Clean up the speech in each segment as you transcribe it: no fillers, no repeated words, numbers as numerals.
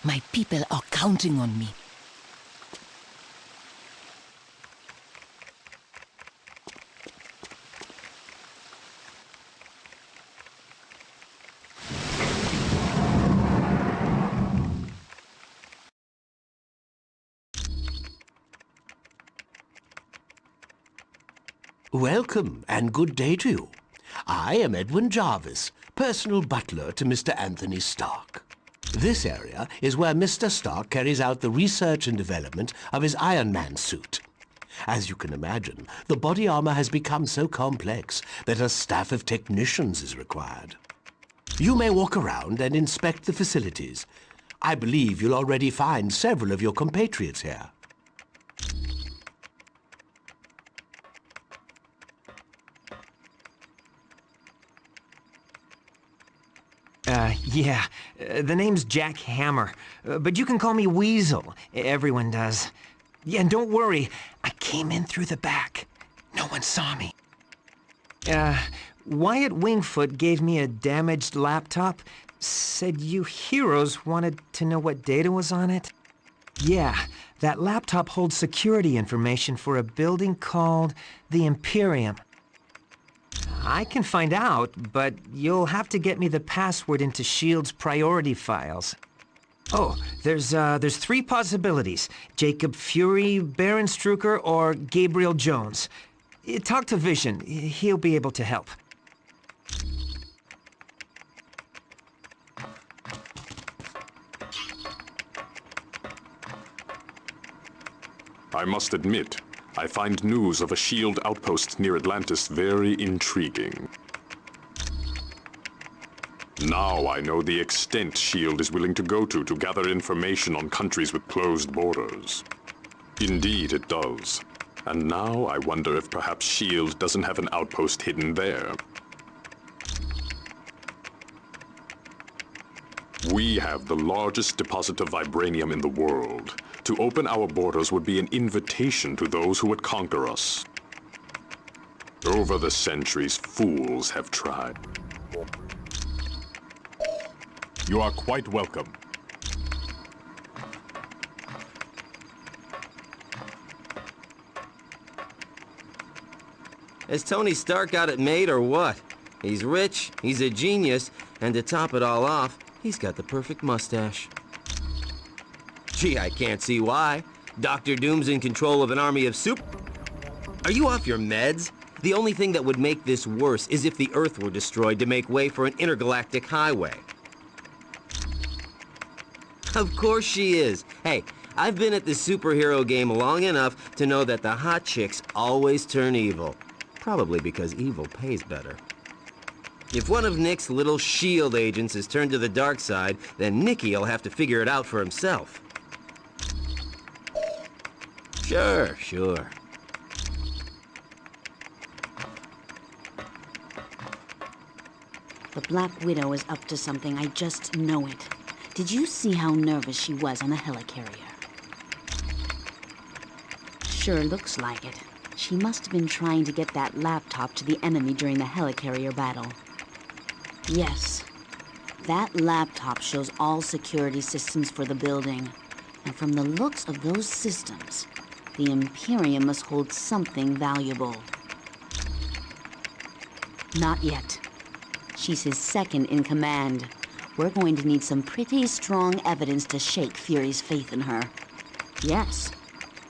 My people are counting on me. Welcome, and good day to you. I am Edwin Jarvis, personal butler to Mr. Anthony Stark. This area is where Mr. Stark carries out the research and development of his Iron Man suit. As you can imagine, the body armor has become so complex that a staff of technicians is required. You may walk around and inspect the facilities. I believe you'll already find several of your compatriots here. The name's Jack Hammer, but you can call me Weasel. Everyone does. Yeah, and don't worry, I came in through the back. No one saw me. Wyatt Wingfoot gave me a damaged laptop, said you heroes wanted to know what data was on it. Yeah, that laptop holds security information for a building called the Imperium. I can find out, but you'll have to get me the password into S.H.I.E.L.D.'s priority files. Oh, there's 3 possibilities. Jacob Fury, Baron Strucker, or Gabriel Jones. Talk to Vision. He'll be able to help. I must admit, I find news of a S.H.I.E.L.D. outpost near Atlantis very intriguing. Now I know the extent S.H.I.E.L.D. is willing to go to gather information on countries with closed borders. Indeed it does. And now I wonder if perhaps S.H.I.E.L.D. doesn't have an outpost hidden there. We have the largest deposit of vibranium in the world. To open our borders would be an invitation to those who would conquer us. Over the centuries, fools have tried. You are quite welcome. Has Tony Stark got it made or what? He's rich, he's a genius, and to top it all off, he's got the perfect mustache. Gee, I can't see why. Dr. Doom's in control of an army of Are you off your meds? The only thing that would make this worse is if the Earth were destroyed to make way for an intergalactic highway. Of course she is. Hey, I've been at the superhero game long enough to know that the hot chicks always turn evil. Probably because evil pays better. If one of Nick's little S.H.I.E.L.D. agents is turned to the dark side, then Nicky'll have to figure it out for himself. Sure. The Black Widow is up to something, I just know it. Did you see how nervous she was on the helicarrier? Sure looks like it. She must have been trying to get that laptop to the enemy during the helicarrier battle. Yes. That laptop shows all security systems for the building. And from the looks of those systems, the Imperium must hold something valuable. Not yet. She's his second in command. We're going to need some pretty strong evidence to shake Fury's faith in her. Yes,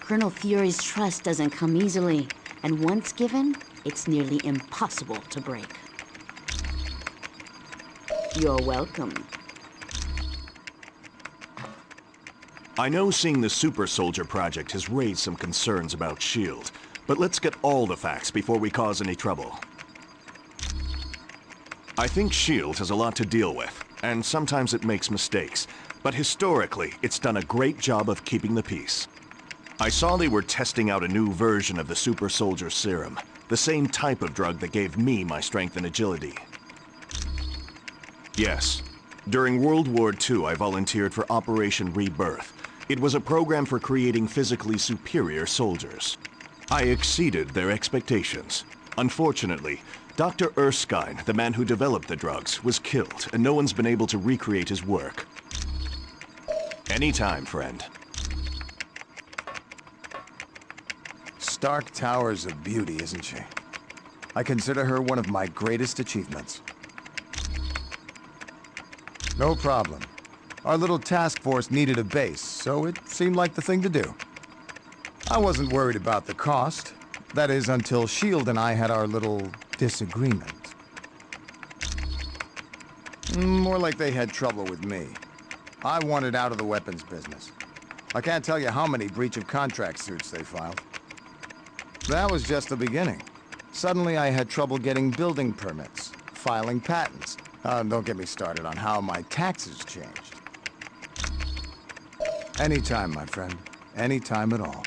Colonel Fury's trust doesn't come easily, and once given, it's nearly impossible to break. You're welcome. I know seeing the Super Soldier Project has raised some concerns about S.H.I.E.L.D., but let's get all the facts before we cause any trouble. I think S.H.I.E.L.D. has a lot to deal with, and sometimes it makes mistakes, but historically, it's done a great job of keeping the peace. I saw they were testing out a new version of the Super Soldier Serum, the same type of drug that gave me my strength and agility. Yes, during World War II, I volunteered for Operation Rebirth. It was a program for creating physically superior soldiers. I exceeded their expectations. Unfortunately, Dr. Erskine, the man who developed the drugs, was killed, and no one's been able to recreate his work. Anytime, friend. Stark Tower's a beauty, isn't she? I consider her one of my greatest achievements. No problem. Our little task force needed a base, so it seemed like the thing to do. I wasn't worried about the cost. That is, until S.H.I.E.L.D. and I had our little disagreement. More like they had trouble with me. I wanted out of the weapons business. I can't tell you how many breach of contract suits they filed. That was just the beginning. Suddenly I had trouble getting building permits, filing patents. Don't get me started on how my taxes changed. Anytime, my friend. Anytime at all.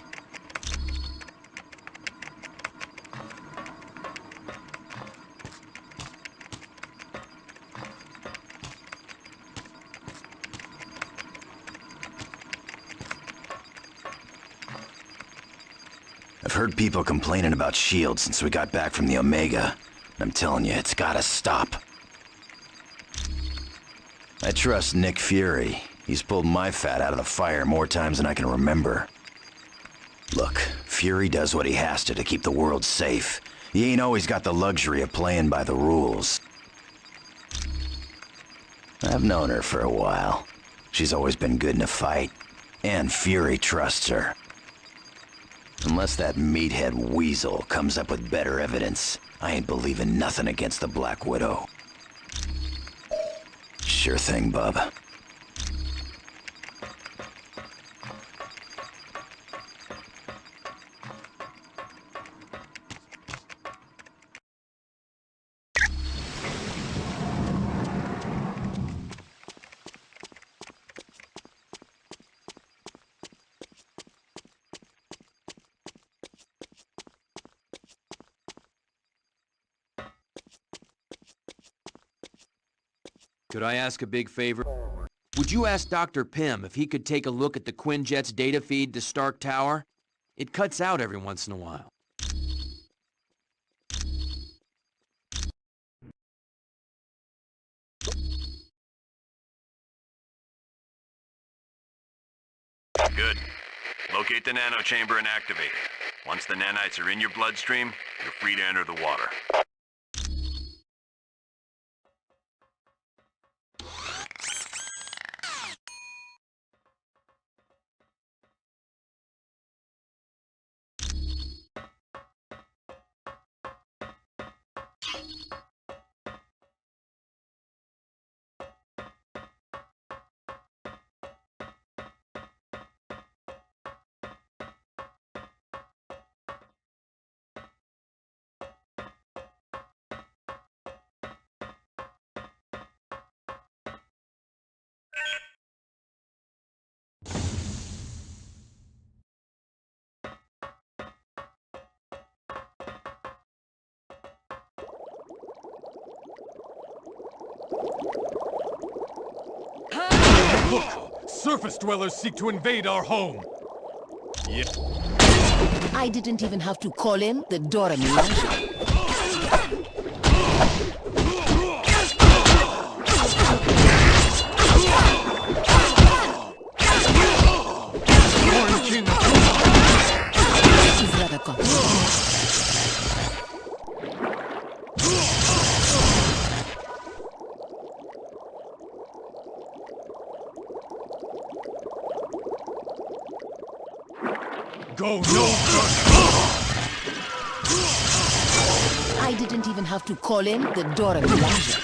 I've heard people complaining about S.H.I.E.L.D. since we got back from the Omega. I'm telling you, it's gotta stop. I trust Nick Fury. He's pulled my fat out of the fire more times than I can remember. Look, Fury does what he has to keep the world safe. He ain't always got the luxury of playing by the rules. I've known her for a while. She's always been good in a fight, and Fury trusts her. Unless that meathead weasel comes up with better evidence, I ain't believing nothing against the Black Widow. Sure thing, bub. Could I ask a big favor? Would you ask Dr. Pym if he could take a look at the Quinjet's data feed to Stark Tower? It cuts out every once in a while. Good. Locate the nanochamber and activate it. Once the nanites are in your bloodstream, you're free to enter the water. Look! Surface dwellers seek to invade our home! Yeah. I didn't even have to call in the Dora Milaje. This is rather complicated. Go no further! I didn't even have to call in the Dora Milaje.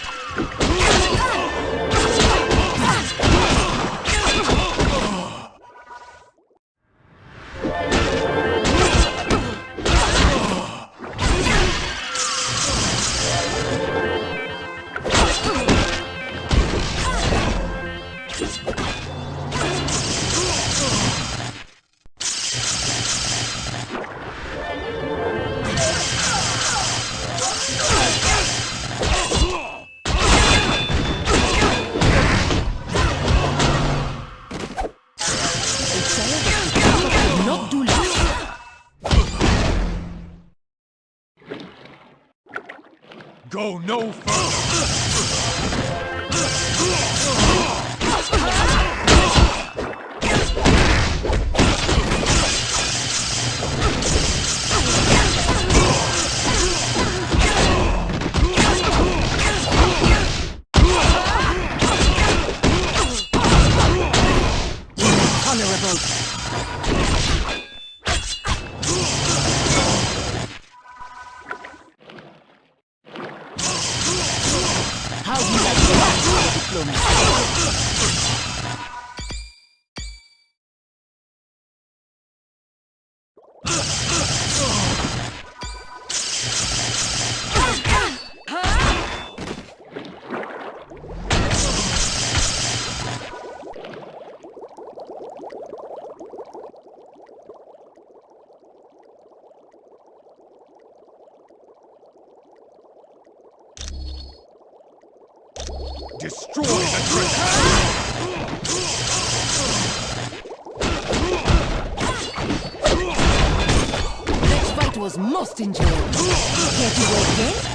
Go no further! destroy the treasure! That fight was most enjoyable. Care to go again?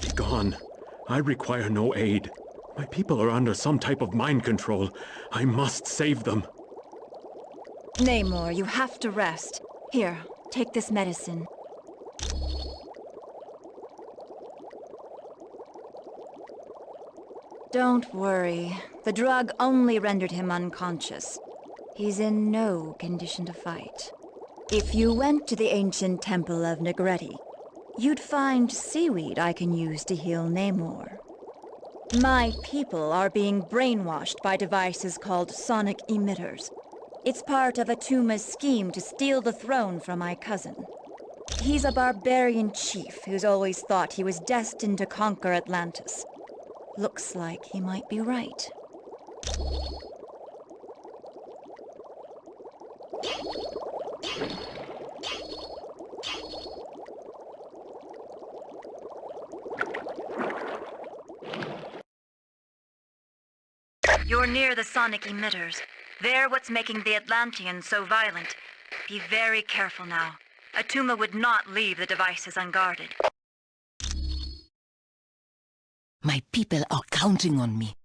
Be gone. I require no aid. My people are under some type of mind control. I must save them. Namor, you have to rest. Here, take this medicine. Don't worry. The drug only rendered him unconscious. He's in no condition to fight. If you went to the ancient temple of Negretti, you'd find seaweed I can use to heal Namor. My people are being brainwashed by devices called sonic emitters. It's part of Atuma's scheme to steal the throne from my cousin. He's a barbarian chief who's always thought he was destined to conquer Atlantis. Looks like he might be right. You're near the sonic emitters. They're what's making the Atlanteans so violent. Be very careful now. Atuma would not leave the devices unguarded. My people are counting on me.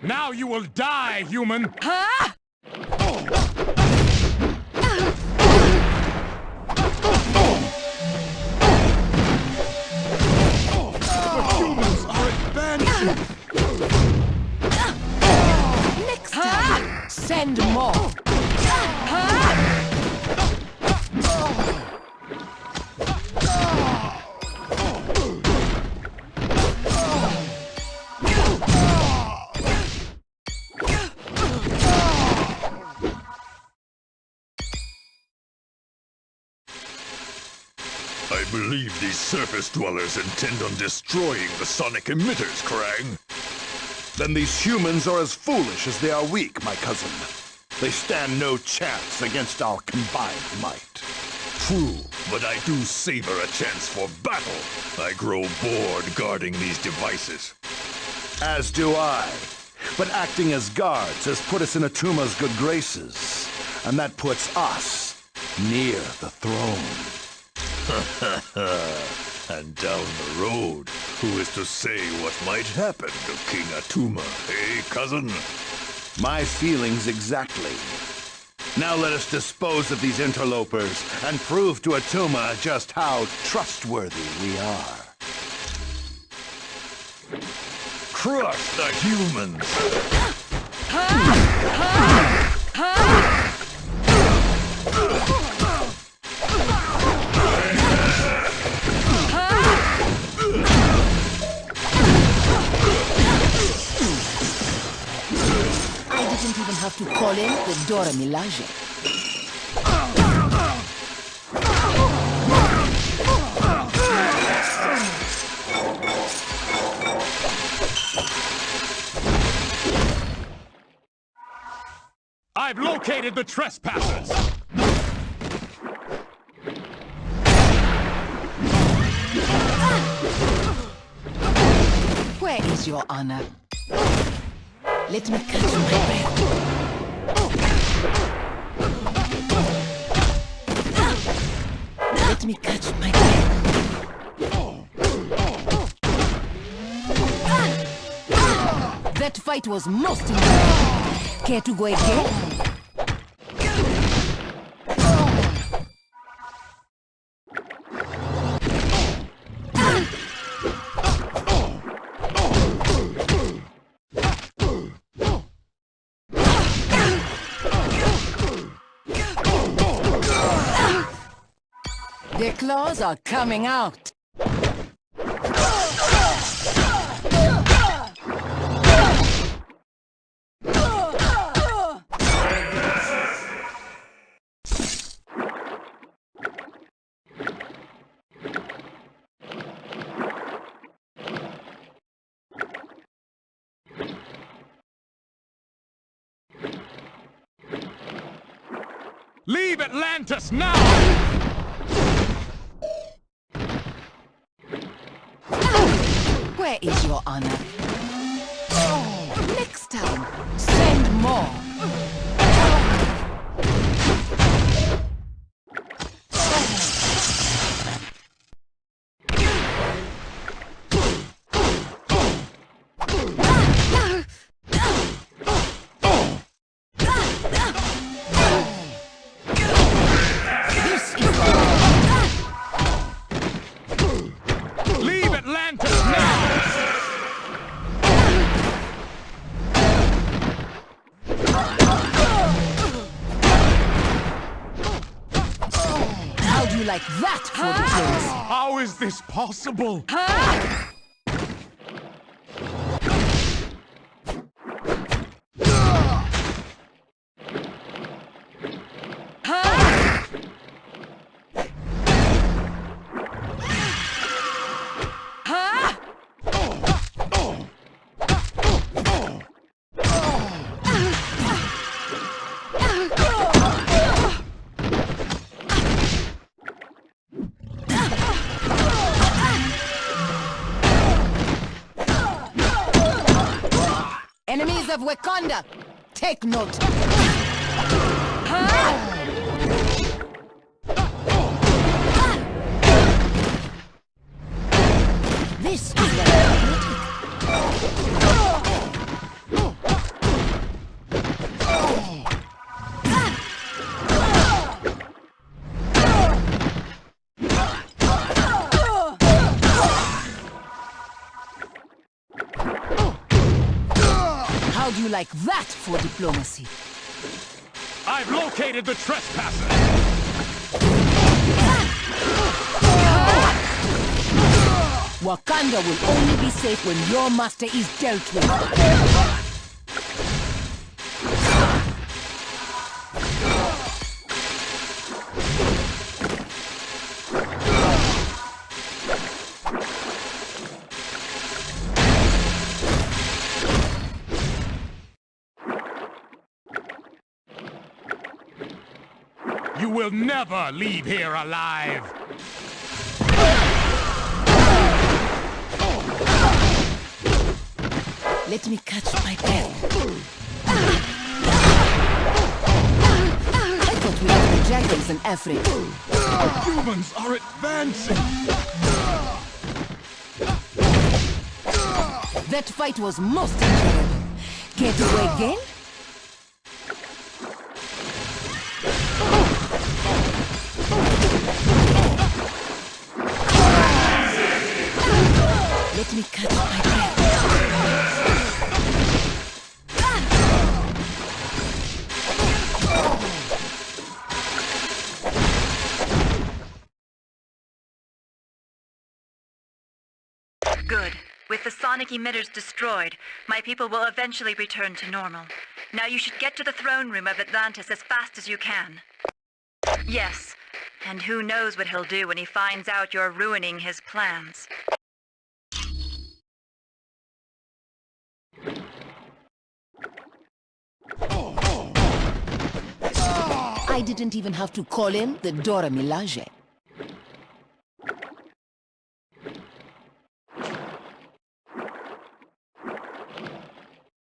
Now you will die, human! Huh? The humans are advancing! Next time, send more. I believe these surface dwellers intend on destroying the sonic emitters, Krang. Then these humans are as foolish as they are weak, my cousin. They stand no chance against our combined might. True, but I do savor a chance for battle. I grow bored guarding these devices. As do I. But acting as guards has put us in Atuma's good graces. And that puts us near the throne. And down the road, who is to say what might happen to King Atuma, eh, cousin? My feelings exactly. Now let us dispose of these interlopers and prove to Atuma just how trustworthy we are. Crush the humans! I didn't even have to call in the Dora Milaje. I've located the trespassers! Where is your honor? Let me catch my breath. Let me catch my breath. That fight was most enjoyable. Care to go again? Their claws are coming out. Leave Atlantis now! Where is your honor? Oh, next time, send more. Leave Atlantis now! How do you like that for diplomacy? How is this possible? Enemies of Wakanda, take note. This is the How do you like that for diplomacy? I've located the trespasser! Wakanda will only be safe when your master is dealt with. You will never leave here alive! Let me catch my breath. I thought we left the jackals in Africa. The humans are advancing! That fight was most enjoyable. Care to go again? Let me catch my breath. Good. With the sonic emitters destroyed, my people will eventually return to normal. Now you should get to the throne room of Atlantis as fast as you can. Yes, and who knows what he'll do when he finds out you're ruining his plans. I didn't even have to call in the Dora Milaje.